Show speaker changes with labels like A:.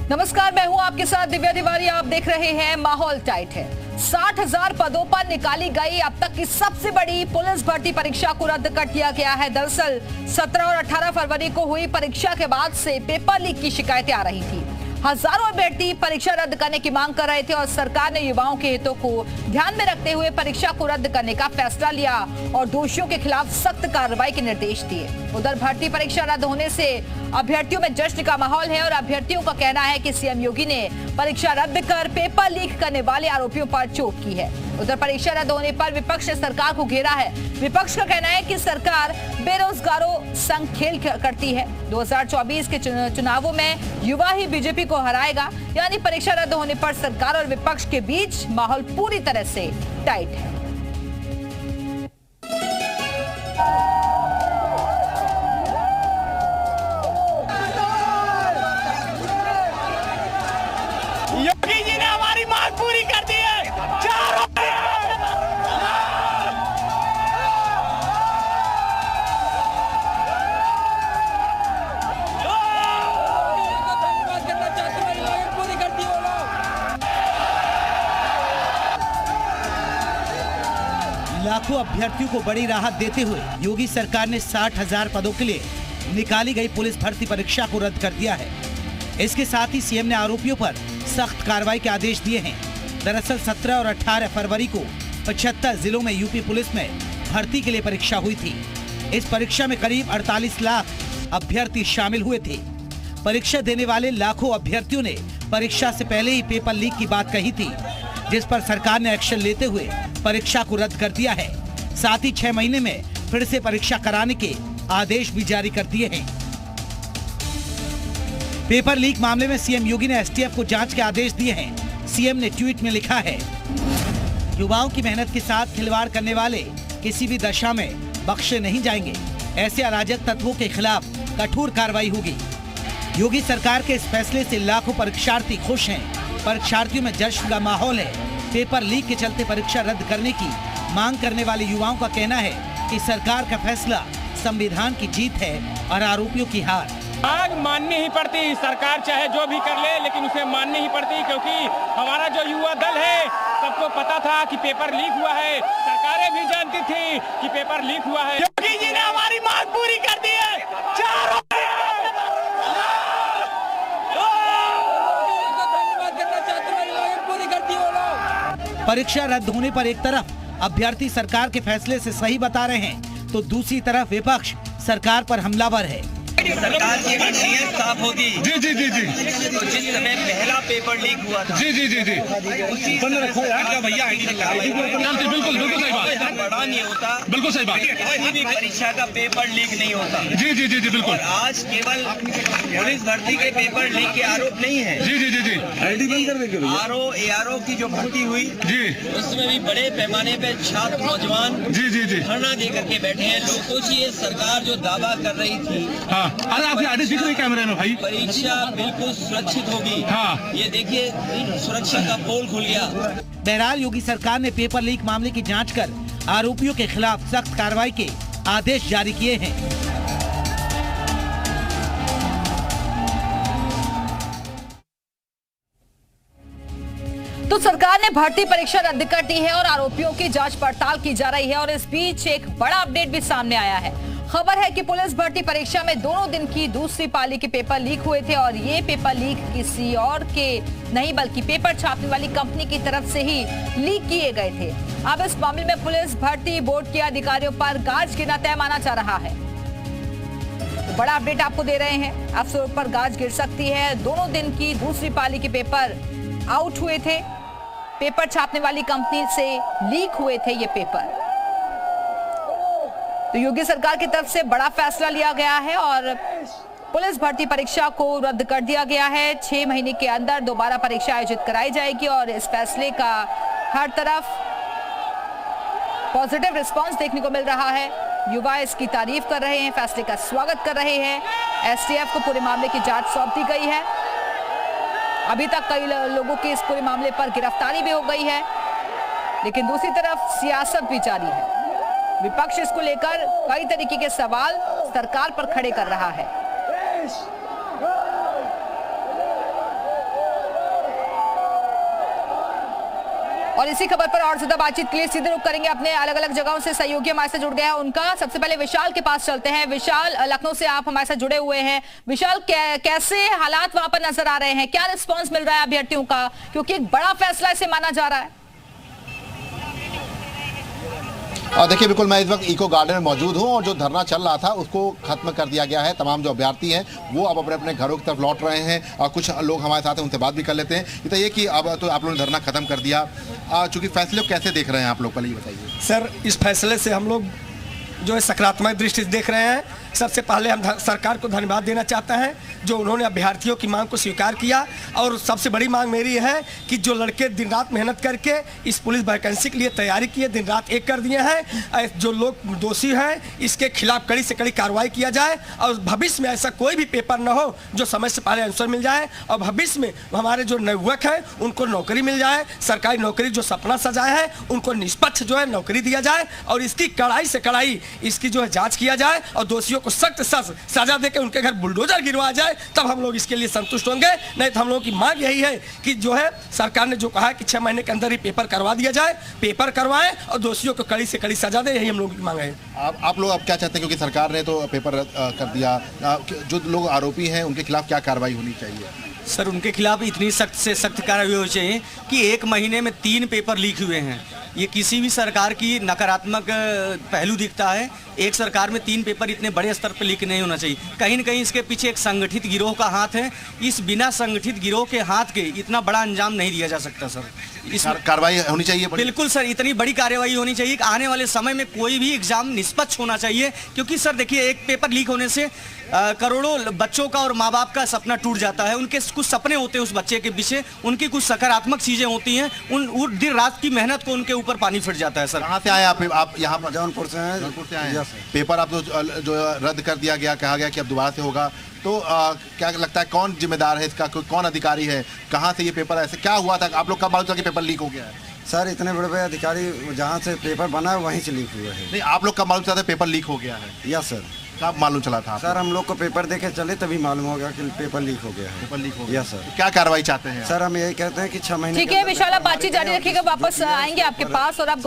A: नमस्कार, मैं हूं आपके साथ दिव्या तिवारी। आप देख रहे हैं माहौल टाइट है। 60,000 पदों पर निकाली गई अब तक की सबसे बड़ी पुलिस भर्ती परीक्षा को रद्द कर दिया गया है। दरअसल 17 और 18 फरवरी को हुई परीक्षा के बाद से पेपर लीक की शिकायतें आ रही थी। हजारों अभ्यर्थी परीक्षा रद्द करने की मांग कर रहे थे और सरकार ने युवाओं के हितों को ध्यान में रखते हुए परीक्षा को रद्द करने का फैसला लिया और दोषियों के खिलाफ सख्त कार्रवाई के निर्देश दिए। उधर भर्ती परीक्षा रद्द होने से अभ्यर्थियों में जश्न का माहौल है और अभ्यर्थियों का कहना है कि सीएम योगी ने परीक्षा रद्द कर पेपर लीक करने वाले आरोपियों पर चोट की है। उधर परीक्षा रद्द होने पर विपक्ष ने सरकार को घेरा है। विपक्ष का कहना है कि सरकार बेरोजगारों संग खेल करती है। 2024 के चुनावों में युवा ही बीजेपी को हराएगा, यानी परीक्षा रद्द होने पर सरकार और विपक्ष के बीच माहौल पूरी तरह से टाइट है।
B: योगी जी ने हमारी मांग पूरी कर दी है।
C: लाखों अभ्यर्थियों को बड़ी राहत देते हुए योगी सरकार ने 60,000 पदों के लिए निकाली गई पुलिस भर्ती परीक्षा को रद्द कर दिया है। इसके साथ ही सीएम ने आरोपियों पर सख्त कार्रवाई के आदेश दिए हैं। दरअसल 17 और 18 फरवरी को 75 जिलों में यूपी पुलिस में भर्ती के लिए परीक्षा हुई थी। इस परीक्षा में करीब 48 लाख अभ्यर्थी शामिल हुए थे। परीक्षा देने वाले लाखों अभ्यर्थियों ने परीक्षा से पहले ही पेपर लीक की बात कही थी, जिस पर सरकार ने एक्शन लेते हुए परीक्षा को रद्द कर दिया है। साथ ही 6 महीने में फिर से परीक्षा कराने के आदेश भी जारी कर दिए हैं। पेपर लीक मामले में सीएम योगी ने एसटीएफ को जांच के आदेश दिए हैं। सीएम ने ट्वीट में लिखा है, युवाओं की मेहनत के साथ खिलवाड़ करने वाले किसी भी दशा में बख्शे नहीं जाएंगे। ऐसे अराजक तत्वों के खिलाफ कठोर कार्रवाई होगी। योगी सरकार के इस फैसले से लाखों परीक्षार्थी खुश हैं। परीक्षार्थियों में जश्न का माहौल है। पेपर लीक के चलते परीक्षा रद्द करने की मांग करने वाले युवाओं का कहना है कि सरकार का फैसला संविधान की जीत है और आरोपियों की हार।
B: मांग माननी ही पड़ती, सरकार चाहे जो भी कर ले लेकिन उसे माननी ही पड़ती, क्योंकि हमारा जो युवा दल है सबको पता था कि पेपर लीक हुआ है। सरकारें भी जानती थी कि पेपर लीक हुआ है। योगी जी ने हमारी मांग पूरी कर दी है।
C: परीक्षा रद्द होने पर एक तरफ अभ्यर्थी सरकार के फैसले से सही बता रहे हैं, तो दूसरी तरफ विपक्ष सरकार पर हमलावर है।
D: सरकार की नीयत साफ होगी।
E: जी जी जी जी
D: तो जिस समय पहला पेपर लीक हुआ था,
E: जी जी जी जी
D: उसी भैया
E: बिल्कुल सही बात,
D: बड़ा नहीं होता,
E: बिल्कुल सही बात।
D: किसी भी परीक्षा का पेपर लीक नहीं होता।
E: जी जी जी जी बिल्कुल।
D: और आज केवल पुलिस भर्ती के पेपर लीक के आरोप नहीं है।
E: जी जी जी जी आईडी बंद कर देंगे।
D: ARO की जो भर्ती हुई
E: जी,
D: उसमें भी बड़े पैमाने पे छात्र नौजवान
E: जी जी जी
D: धरना दे करके बैठे हैं। लोग सोचिए, सरकार जो दावा कर रही थी,
E: हाँ, अरे आपकी आईडी दिख रही कैमरे में भाई,
D: परीक्षा बिल्कुल सुरक्षित होगी।
E: हाँ,
D: ये देखिए, सुरक्षा का पोल खुल गया।
C: बहरहाल योगी सरकार ने पेपर लीक मामले की जांच कर आरोपियों के खिलाफ सख्त कार्रवाई के आदेश जारी किए हैं।
A: तो सरकार ने भर्ती परीक्षा रद्द कर दी है और आरोपियों की जांच पड़ताल की जा रही है। और इस बीच एक बड़ा अपडेट भी सामने आया है। खबर है कि पुलिस भर्ती परीक्षा में दोनों दिन की दूसरी पाली के पेपर लीक हुए थे और ये पेपर लीक किसी और के नहीं बल्कि पेपर छापने वाली कंपनी की तरफ से ही लीक किए गए थे। अब इस मामले में पुलिस भर्ती बोर्ड के अधिकारियों पर गाज गिरना तय माना जा रहा है। तो बड़ा अपडेट आपको दे रहे हैं, अफसरों पर गाज गिर सकती है। दोनों दिन की दूसरी पाली के पेपर आउट हुए थे, पेपर छापने वाली कंपनी से लीक हुए थे ये पेपर। तो योगी सरकार की तरफ से बड़ा फैसला लिया गया है और पुलिस भर्ती परीक्षा को रद्द कर दिया गया है। 6 महीने के अंदर दोबारा परीक्षा आयोजित कराई जाएगी और इस फैसले का हर तरफ पॉजिटिव रिस्पांस देखने को मिल रहा है। युवा इसकी तारीफ कर रहे हैं, फैसले का स्वागत कर रहे हैं। एसटीएफ को पूरे मामले की जांच सौंप दी गई है। अभी तक कई लोगों की इस पूरे मामले पर गिरफ्तारी भी हो गई है, लेकिन दूसरी तरफ सियासत भी जारी है। विपक्ष इसको लेकर कई तरीके के सवाल सरकार पर खड़े कर रहा है। और इसी खबर पर और ज्यादा बातचीत के लिए सीधे रुख करेंगे अपने अलग अलग जगहों से सहयोगी हमारे से जुड़ गए हैं उनका। सबसे पहले विशाल के पास चलते हैं। विशाल, लखनऊ से आप हमारे साथ जुड़े हुए हैं। विशाल, कैसे हालात वहां पर नजर आ रहे हैं, क्या रिस्पांस मिल रहा है अभ्यर्थियों का, क्योंकि एक बड़ा फैसला इसे माना जा रहा है?
F: देखिए, बिल्कुल मैं इस वक्त इको गार्डन में मौजूद हूं और जो धरना चल रहा था उसको खत्म कर दिया गया है। तमाम जो अभ्यर्थी हैं वो अब अपने अपने घरों की तरफ लौट रहे हैं और कुछ लोग हमारे साथ हैं, उनसे बात भी कर लेते हैं। ये कि अब तो आप लोगों ने धरना खत्म कर दिया, चूंकि फैसले को कैसे देख रहे हैं आप लोग, पहले ये बताइए।
G: सर, इस फैसले से हम लोग जो है सकारात्मक दृष्टि से देख रहे हैं। सबसे पहले हम सरकार को धन्यवाद देना चाहते हैं जो उन्होंने अभ्यर्थियों की मांग को स्वीकार किया। और सबसे बड़ी मांग मेरी है कि जो लड़के दिन रात मेहनत करके इस पुलिस वैकेंसी के लिए तैयारी किए, दिन रात एक कर दिए हैं, जो लोग दोषी हैं इसके खिलाफ कड़ी से कड़ी कार्रवाई किया जाए और भविष्य में ऐसा कोई भी पेपर न हो जो समय से पहले आंसर मिल जाए और भविष्य में हमारे जो नवयुवक हैं उनको नौकरी मिल जाए। सरकारी नौकरी जो सपना सजाए है उनको निष्पक्ष जो है नौकरी दिया जाए और इसकी कड़ाई से कड़ाई इसकी जो है जांच किया जाए और दोषियों को सख्त सजा देकर उनके घर बुलडोजर गिरवाया जाए, तब हम लोग इसके लिए संतुष्ट होंगे। नहीं तो हम लोगों की मांग यही है कि जो है सरकार ने जो कहा कि 6 महीने के अंदर ही पेपर करवा दिया जाए, पेपर करवाएं और दोषियों को कड़ी से कड़ी सजा दे, यही हम लोगों की मांग है।
F: आप लोग अब क्या चाहते हैं, क्योंकि सरकार ने तो पेपर कर दिया, जो लोग आरोपी हैं उनके खिलाफ क्या कार्रवाई होनी चाहिए?
H: सर, उनके खिलाफ इतनी सख्त से सख्त कार्रवाई होनी चाहिए कि 1 महीने में 3 पेपर लीक हुए हैं। ये किसी भी सरकार की नकारात्मक पहलू दिखता है। एक सरकार में 3 पेपर इतने बड़े स्तर पर लीक नहीं होना चाहिए। कहीं न कहीं इसके पीछे एक संगठित गिरोह का हाथ है। इस बिना संगठित गिरोह के हाथ के इतना बड़ा अंजाम नहीं दिया जा सकता सर। इस
F: कार्रवाई होनी चाहिए।
H: बिल्कुल सर, इतनी बड़ी कार्रवाई होनी चाहिए कि आने वाले समय में कोई भी एग्जाम निष्पक्ष होना चाहिए। क्योंकि सर देखिए, एक पेपर लीक होने से करोड़ों बच्चों का और माँ बाप का सपना टूट जाता है। उनके कुछ सपने होते हैं उस बच्चे के पीछे, उनकी कुछ सकारात्मक चीजें होती हैं, उन दिन रात की मेहनत को उनके ऊपर पानी फिर जाता है। सर,
F: कहाँ से आए आप यहाँ पर?
I: जौनपुर से हैं।
F: जौनपुर से आए। पेपर आप जो रद्द कर दिया गया, कहा गया कि अब दोबारा से होगा, तो क्या लगता है कौन जिम्मेदार है इसका, कौन अधिकारी है, कहाँ से ये पेपर ऐसे क्या हुआ था? आप लोग कब मालूम चला कि पेपर लीक हो गया है?
I: सर, इतने बड़े बड़े अधिकारी जहाँ से पेपर बना है वहीं से लीक हुआ है।
F: नहीं, आप लोग कब मालूम चला था पेपर लीक हो गया है?
I: Yes sir.
F: कब मालूम चला था?
I: सर, हम लोग को पेपर देके चले तभी मालूम हो गया कि पेपर लीक हो गया है।
F: पेपर लीक हो गया।
I: Yes sir.
F: क्या कार्रवाई चाहते हैं?
I: सर, हम यही कहते हैं कि 6 महीने।
A: ठीक है विशाल, आप बातचीत जारी रखिएगा, वापस आएंगे आपके पास और आप